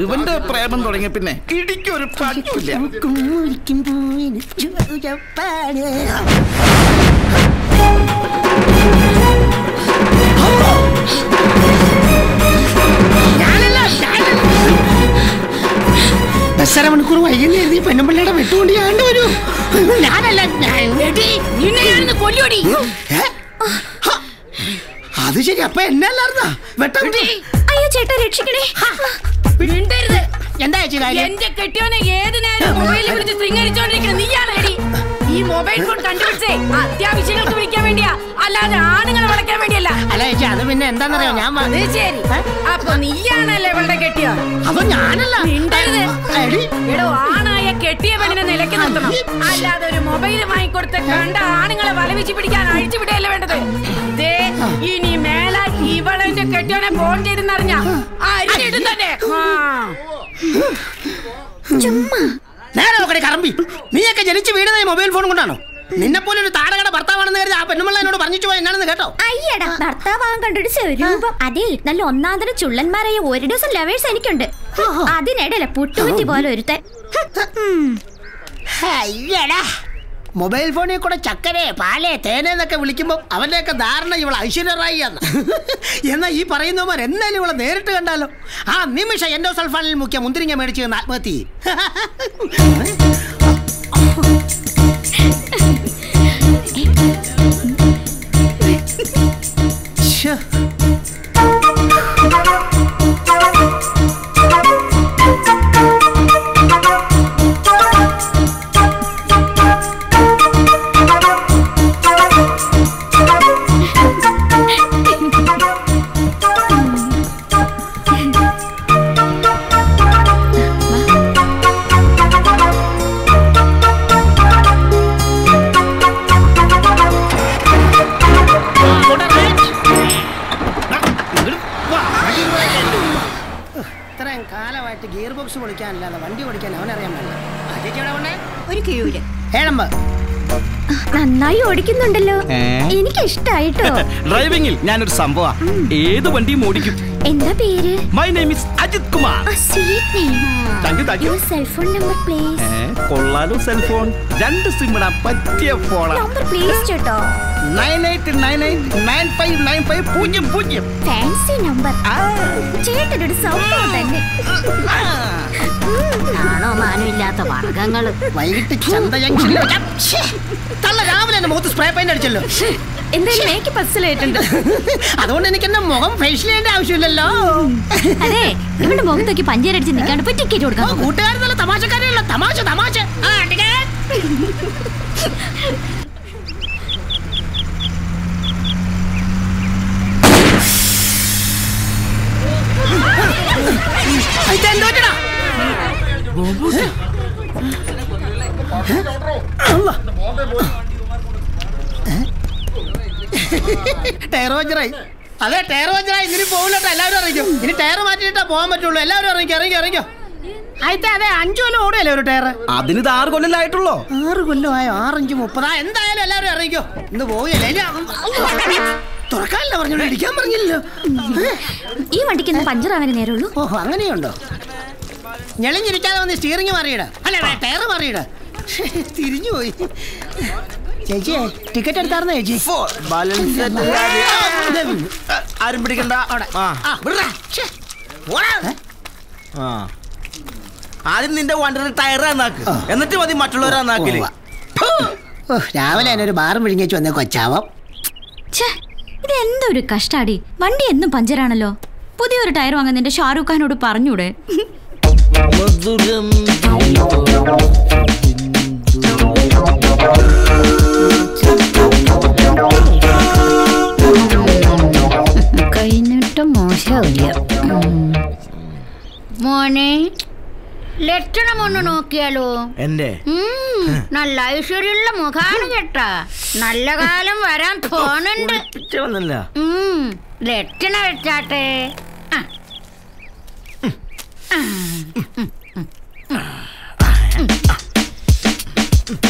ഇവന്റെ പ്രേമം തുടങ്ങിയ പിന്നെ ഇടിക്കൊരു പറ്റില്ല. ദസര മണിക്കൂർ വൈകുന്നേരം എഴുതി പെണ്ണുമ്പിള്ളയുടെ വെട്ടുകൊണ്ട് ഞാണ്ട് വരൂ. ഞാനല്ല, കൊല്ലോടി. അത് ശരി, അപ്പൊ എന്നല്ലായിരുന്നാ വെട്ടം? അയ്യോ ചേട്ടാ, രക്ഷിക്കണേ. എന്താ ചേച്ചി കാര്യം? എന്റെ കെട്ടിയോനെ ഏത് നേരം മൊബൈലിൽ വിളിച്ച് ശൃംഗരിച്ചോണ്ടിരിക്കണം നീയാണേടി. ഈ മൊബൈൽ ഫോൺ കണ്ടുപിടിച്ചേ അത്യാവശ്യങ്ങൾക്ക് വിളിക്കാൻ വേണ്ടിയാ, അല്ലാതെ ആണുങ്ങളെ വിളിക്കാൻ വേണ്ടിയല്ല. അല്ല ചേച്ചി, അത് പിന്നെ എന്താന്നറിയോ, ഞാൻ ശരി. അപ്പൊ നീയാണല്ലേ ഇവളുടെ കെട്ടിയോ? അപ്പൊ ഞാനല്ല. എടോ, ആണായ കെട്ടിയ പെണ്ണിനെ നിലയ്ക്ക് നിർത്തണം, അല്ലാതെ ഒരു മൊബൈൽ വാങ്ങിക്കൊടുത്ത് കണ്ട ആണുങ്ങളെ വലവിച്ച് പിടിക്കാൻ അഴിച്ചു വിടുകയല്ലേ വേണ്ടത്. ഇനി മേലാൽ ഇവളെന്റെ കെട്ടിയോനെ ഫോൺ ചെയ്തെന്നറിഞ്ഞ അരിഞ്ഞിടും തന്നെ. നേരെ നോക്കണേ കറമ്പി, നീയൊക്കെ ജനിച്ച് വീടുന്ന മൊബൈൽ ഫോൺ കൊണ്ടാണോ? നിന്നെ പോലെ ഒരു താടകട ഭർത്താവാണെന്ന് കരുതി ആ പെണ്ണുമ്പിള്ള എന്നോട് പറഞ്ഞു പോയി എന്നാണെന്ന് കേട്ടോ? അയ്യടാ, ഭർത്താവാൻ കണ്ടൊരു സ്വരൂപം. അതെ, നല്ല ഒന്നാന്തരം ചുള്ളന്മാരായ ഒരു ദിവസം ലവേഴ്സ് എനിക്കുണ്ട്. അതിനിടയിലെ പുട്ടുകുറ്റി പോലെ ഒരുത്തൻ. മൊബൈൽ ഫോണിൽ കൂടെ ചക്കരെ പാലേ തേനെന്നൊക്കെ വിളിക്കുമ്പോൾ അവന്റെയൊക്കെ ധാരണ ഇവൾ ഐശ്വര്യറായിയാണ്. എന്നാൽ ഈ പറയുന്നവന്മാർ എന്തായാലും ഇവളെ നേരിട്ട് കണ്ടാലോ? ആ നിമിഷം എൻഡോസൾഫാനിൽ മുക്കിയ മുന്തിരിങ്ങ മേടിച്ച് ആത്മഹത്യ. കാലമായിട്ട് ഗിയർ ബോക്സ് പൊളിക്കാനല്ലാതെ വണ്ടി ഓടിക്കാൻ അവനറിയാൻ പാടില്ല. നന്നായി ഓടിക്കുന്നുണ്ടല്ലോ, എനിക്ക് ഇഷ്ടായിട്ടോ. ഡ്രൈവിംഗിൽ ഞാനൊരു സംഭവം, ഏത് വണ്ടിയും ഓടിക്കും. എന്താ പേര്? My name is Ajith Kumar. Cellphone number please. കൊള്ളാലോ സെൽഫോൺ, 2 സിം ഇടാൻ പറ്റിയ ഫോണാ. നമ്പർ പ്ലീസ് ചേട്ടോ. 9899959500. Fancy number. ചേട്ടനൊരു സംഭവം തന്നെ. ആണോ മാനമില്ലാത്ത വർഗങ്ങള്. വൈകിട്ട് ചന്ത ജംഗ്ഷനിൽ രാവിലെ എന്റെ മുഖത്ത് സ്പ്രേ പെയിന്റ് അടിച്ചല്ലോ. എന്തായാലും എനിക്ക് പസ്സിലായിട്ടുണ്ട്. അതുകൊണ്ട് എനിക്ക് എന്റെ മുഖം ഫേഷ്യൽ ചെയ്യേണ്ട ആവശ്യമില്ലല്ലോ. അതെ, ഇവന്റെ മുഖത്തേക്ക് പഞ്ചേരടിച്ച് നിൽക്കാണ്ട് പോയി ടിക്കറ്റ് കൊടുക്കാം. കൂട്ടുകാർ നല്ല തമാശക്കാരല്ല. തമാശ തമാശ. എന്തോട്ടാ ടയർ പഞ്ചറായി. അതെ, ടയർ പഞ്ചറായി. ഇനി പോകില്ലട്ടോ, എല്ലാവരും ഇറങ്ങിക്കും. ഇനി ടയർ മാറ്റിയിട്ടാ പോകാൻ പറ്റുള്ളൂ. എല്ലാവരും ഇറങ്ങിക്കോ. അതെ, 5 കൊല്ലം ഓടുകയല്ലേ ഒരു ടയർ? അതിന് 6 കൊല്ലമായിട്ടുള്ളോ? 6 കൊല്ലമായോ? 6 5 30. എന്തായാലും എല്ലാവരും ഇറങ്ങിക്കോ. ഇന്ന് പോവുകയല്ലേ? തുറക്കാനല്ല പറഞ്ഞോളൂ, ഇടിക്കാൻ പറഞ്ഞില്ലല്ലോ. ഈ വണ്ടിക്ക് പഞ്ചറാവാനേ നേരമുള്ളൂ. ഓഹോ, അങ്ങനെയുണ്ടോ? ഞെളിഞ്ഞിരിക്കാതെ വന്ന് സ്റ്റിയറിംഗ് മാറിയിട. അല്ല, ടയർ മാറിയിട. തിരിഞ്ഞുപോയി. ചേച്ചി ടിക്കറ്റ് എടുത്താർന്നോ ചേച്ചി? ആരും പിടിക്കണ്ട. ആദ്യം നിന്റെ വണ്ടിയുടെ ടയർ നന്നാക്ക്, എന്നിട്ട് മതി മറ്റുള്ളവരെ നന്നാക്കില്ല. രാവിലെ തന്നെ ഒരു ബാറും വിഴുങ്ങിച്ച് വന്നേ കൊച്ചാവാം. ഇത് എന്തൊരു കഷ്ടാടി. വണ്ടി എന്നും പഞ്ചറാണല്ലോ. പുതിയൊരു ടയർ വാങ്ങാൻ നിന്റെ ഷാരൂഖ് ഖാനോട് പറഞ്ഞൂടെ? കഴിഞ്ഞിട്ട് മോശമില്ല മോനെ. ലക്ഷണം ഒന്ന് നോക്കിയാലോ? എന്റെ നല്ല ഐശ്വര്യമുള്ള മുഖാണ് കേട്ടാ. നല്ല കാലം വരാൻ തോന്നുന്നുണ്ട്. ലക്ഷണം വെച്ചാട്ടെ.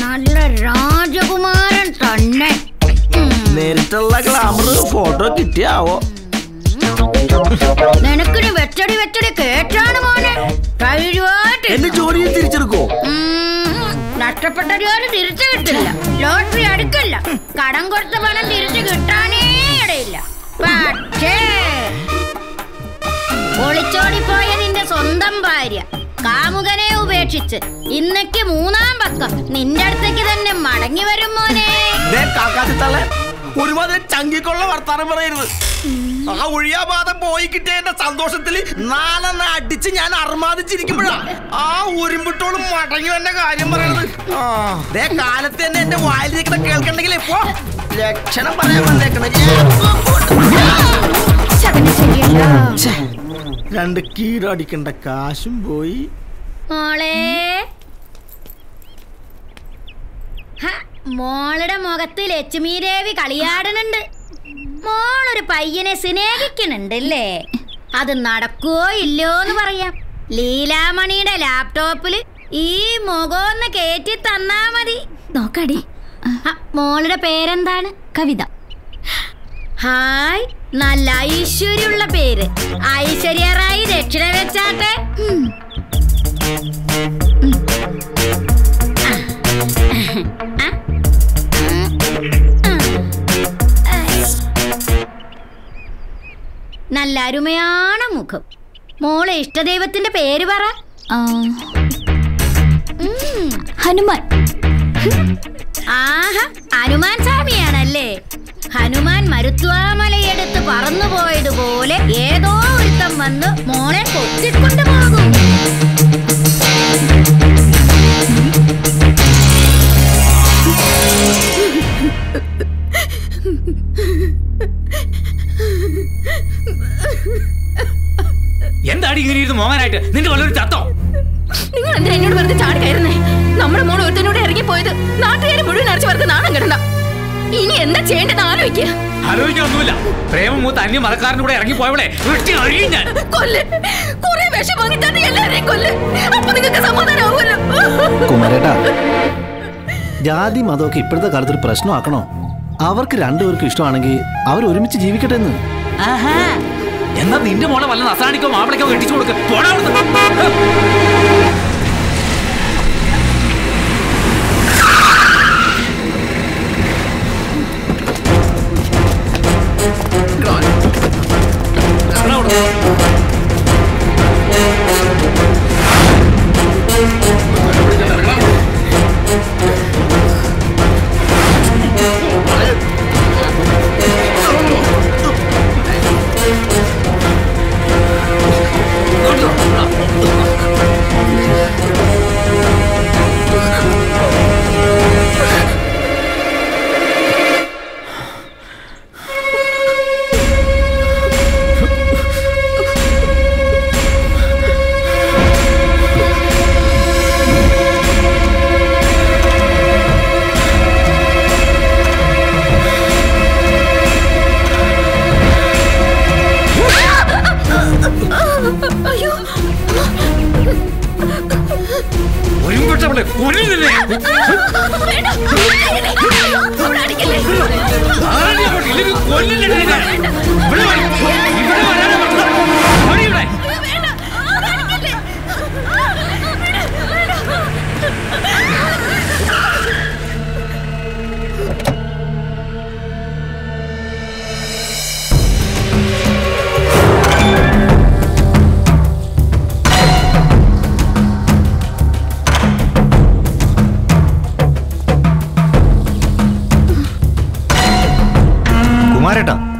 നല്ല രാജകുമാരൻ തന്നെ. നേരിട്ടുള്ള ഗ്ലാമർ ഫോട്ടോ കിട്ടിയാവോ? നിനക്കിനി വെച്ചടി കേറ്റാണ് മോനെ. കഷ്ടപ്പെട്ടൊരു തിരിച്ചു കിട്ടില്ല. ലോട്ടറി അടുക്കല്ല, കടം കൊടുത്ത പണം തിരിച്ചു കിട്ടാനേ ഇടയില്ല. പക്ഷേ ഒളിച്ചോടിപ്പോയ നിന്റെ സ്വന്തം ഭാര്യ കാമുകനെ ഉപേക്ഷിച്ച് ഇന്നേക്ക് 3-ാം പക്കം നിന്റെ അടുത്തേക്ക് തന്നെ മടങ്ങി വരും മോനെ. ഒരുമാതിരി ചങ്കിക്കൊള്ള വർത്താനം പറയരുത്. ആ ഒഴിയാബാധ പോയി കിട്ടിയതിന്റെ സന്തോഷത്തില് 4 അടിച്ച് ഞാൻ അർമാദിച്ചിരിക്കുമ്പോഴാ ആ ഉരുമ്പിട്ടോളും മടങ്ങി എന്റെ കാര്യം പറയണത്. അതേ കാലത്ത് തന്നെ എന്റെ വായിലിരിക്കണ കേൾക്കണ്ടെങ്കിൽ ഇപ്പൊ ലക്ഷണം പറയാൻ വന്നേക്കണ 2 കീടടിക്കേണ്ട കാശും പോയി. മോളെ, മോളുടെ മുഖത്ത് ലക്ഷ്മി ദേവി കളിയാടുന്നുണ്ട്. മോളൊരു പയ്യനെ സ്നേഹിക്കുന്നുണ്ടല്ലേ? അത് നടക്കുവോ ഇല്ലയോന്ന് പറയാം. ലീലാമണിയുടെ ലാപ്ടോപ്പില് ഈ മുഖമൊന്ന് കേറ്റി തന്നാ മതി. നോക്കടി. മോളുടെ പേരെന്താണ്? കവിത. ഹായ്, നല്ല ഐശ്വര്യമുള്ള പേര്. ഐശ്വര്യ റായി ദക്ഷിണ വെച്ചാട്ടെ. നല്ല അരുമയാണ് മുഖം. മോളെ ഇഷ്ടദൈവത്തിന്റെ പേര് പറ. ഹനുമാൻ. ആഹാ, ഹനുമാൻ സ്വാമിയാണല്ലേ? ഹനുമാൻ മരുത്വാമലയെടുത്ത് പറന്നുപോയതുപോലെ ഏതോ ഒരുത്തം വന്ന് മോളെ കൊത്തിക്കൊണ്ടു പോകും. എന്താടി ഇങ്ങനെ ഇരുന്ന് മോങ്ങാനായിട്ട്? നിന്റെ വല്ലൊരു ചത്തോ? നിങ്ങൾ എന്തിനാ എന്നോട് വെറുതെ ചാടി കയറുന്നേ? നമ്മുടെ മോൾ ഒരുത്തനോട് ഇറങ്ങി പോയത് നാട്ടുകാരെ മുഴുവൻ അടിച്ചു വർക്ക് നാണം കിടന്ന. ഇനി എന്താ ചെയ്യേണ്ടത് ആലോചിക്കുക. ആലോചിക്കാനൊന്നുമില്ല. പ്രേമം മൂത്ത് അന്യ മതക്കാരൻ്റെ കൂടെ ഇറങ്ങി പോയവളെ ഞാൻ കൊല്ല്. കുറെ വിഷം വാങ്ങി തന്നെ എല്ലാവരെയും കൊല്ല്. അപ്പൊ നിങ്ങൾക്ക് സമാധാനമാവുമല്ലോ. കുമാരേട്ടാ, ജാതി മതമൊക്കെ ഇപ്പോഴത്തെ കാലത്ത് ഒരു പ്രശ്നമാക്കണോ? അവർക്ക് രണ്ടുപേർക്കും ഇഷ്ടമാണെങ്കിൽ അവർ ഒരുമിച്ച് ജീവിക്കട്ടെ എന്ന്. എന്നാ നിന്റെ മോളെ വല്ല നസാണിക്കോ മാപ്പിളക്കോ കെട്ടിച്ചു കൊടുക്ക.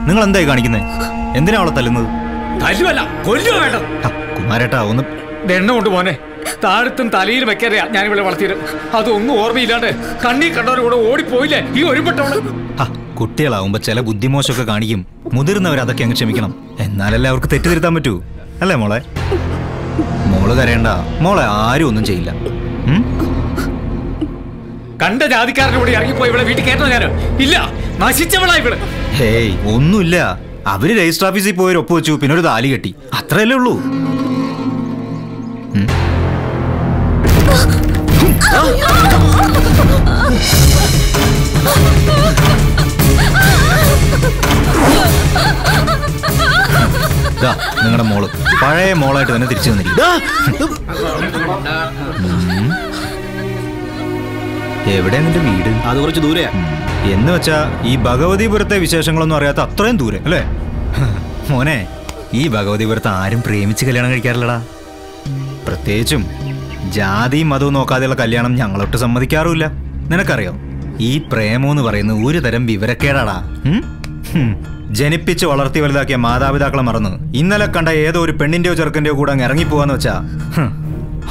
നിങ്ങൾ എന്തായി കാണിക്കുന്നേ? എന്തിനാ അവളെ തല്ലുന്നത്? തല്ലുവല്ല, കൊല്ലുക വേണ്ടത്. കുമാരേട്ടാ, ഒന്ന് എണ്ണ കൊണ്ട് പോനെ. താഴത്തും തലയിൽ വെക്കാതെയാ ഞാൻ ഇവിടെ വളർത്തിയത്. അതൊന്നും ഓർമ്മയില്ലാണ്ട് കണ്ണീ കണ്ടവരുടെ കൂടെ ഓടിപ്പോയില്ലേ ഈ ഒരുപെട്ടവള്. കുട്ടികളാവുമ്പോ ചില ബുദ്ധിമോശമൊക്കെ കാണിക്കും. മുതിർന്നവർ അതൊക്കെ അങ്ങ് ക്ഷമിക്കണം. എന്നാലല്ലേ അവർക്ക് തെറ്റുതിരുത്താൻ പറ്റൂ. അല്ലേ മോളെ? മോള് കരയണ്ട. മോളെ ആരും ഒന്നും ചെയ്യില്ല. കണ്ട ജാതിക്കാരന്റെ കൂടെ ഇറങ്ങിപ്പോയി ഇവിടെ വീട്ടിൽ കയറ്റോ? ഞാനോ ഇല്ല, നശിച്ചവളാ ഇവിടെ. ഹേയ്, ഒന്നുമില്ല. അവര് രജിസ്റ്റർ ഓഫീസിൽ പോയി ഒപ്പ് വെച്ചു, പിന്നെ ഒരു താലി കെട്ടി, അത്രയല്ലേ ഉള്ളൂ. നിങ്ങളുടെ മോള് പഴയ മോളായിട്ട് തന്നെ തിരിച്ചു വന്നിരിക്കും. എവിടെയാ നിന്റെ വീട്? അത് കുറച്ച് ദൂരെയാ. എന്ന് വെച്ചാ ഈ ഭഗവതിപുരത്തെ വിശേഷങ്ങളൊന്നും അറിയാത്ത അത്രയും ദൂരെ അല്ലേ? മോനെ, ഈ ഭഗവതിപുരത്ത് ആരും പ്രേമിച്ച് കല്യാണം കഴിക്കാറില്ലടാ. പ്രത്യേകിച്ചും ജാതിയും മതവും നോക്കാതെയുള്ള കല്യാണം ഞങ്ങളൊട്ട് സമ്മതിക്കാറുമില്ല. നിനക്കറിയോ, ഈ പ്രേമം എന്ന് പറയുന്നത് ഒരു തരം വിവരക്കേടാടാ. ജനിപ്പിച്ച് വളർത്തി വലുതാക്കിയ മാതാപിതാക്കളെ മറന്ന് ഇന്നലെ കണ്ട ഏതോ ഒരു പെണ്ണിന്റെയോ ചെറുക്കന്റെയോ കൂടെ അങ്ങ് ഇറങ്ങിപ്പോവാന്ന് വെച്ചാ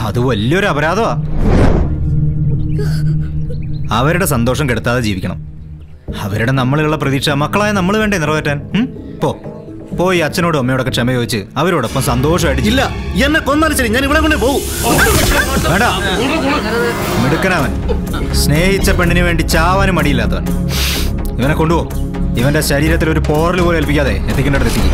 അത് വലിയൊരു അപരാധമാ. അവരുടെ സന്തോഷം കെടുത്താതെ ജീവിക്കണം. അവരുടെ നമ്മളിലുള്ള പ്രതീക്ഷ മക്കളായ നമ്മൾ വേണ്ടേ നിറവേറ്റാൻ? പോയി അച്ഛനോടും അമ്മയോടൊക്കെ ക്ഷമ ചോദിച്ച് അവരോടൊപ്പം സന്തോഷമായിട്ട്. ഇല്ല, എന്നെ കൊന്നാലും ശരി, ഞാൻ ഇവിടെ കൊണ്ടേ പോകും. വേണ്ട, മിടുക്കനവൻ, സ്നേഹിച്ച പെണ്ണിന് വേണ്ടി ചാവാനും മടിയില്ലാത്തവൻ. ഇവനെ കൊണ്ടുപോ. ഇവന്റെ ശരീരത്തിൽ ഒരു പോറൽ പോലെ ഏൽപ്പിക്കാതെ എത്തിക്കേണ്ട അടുത്ത് എത്തിക്കും.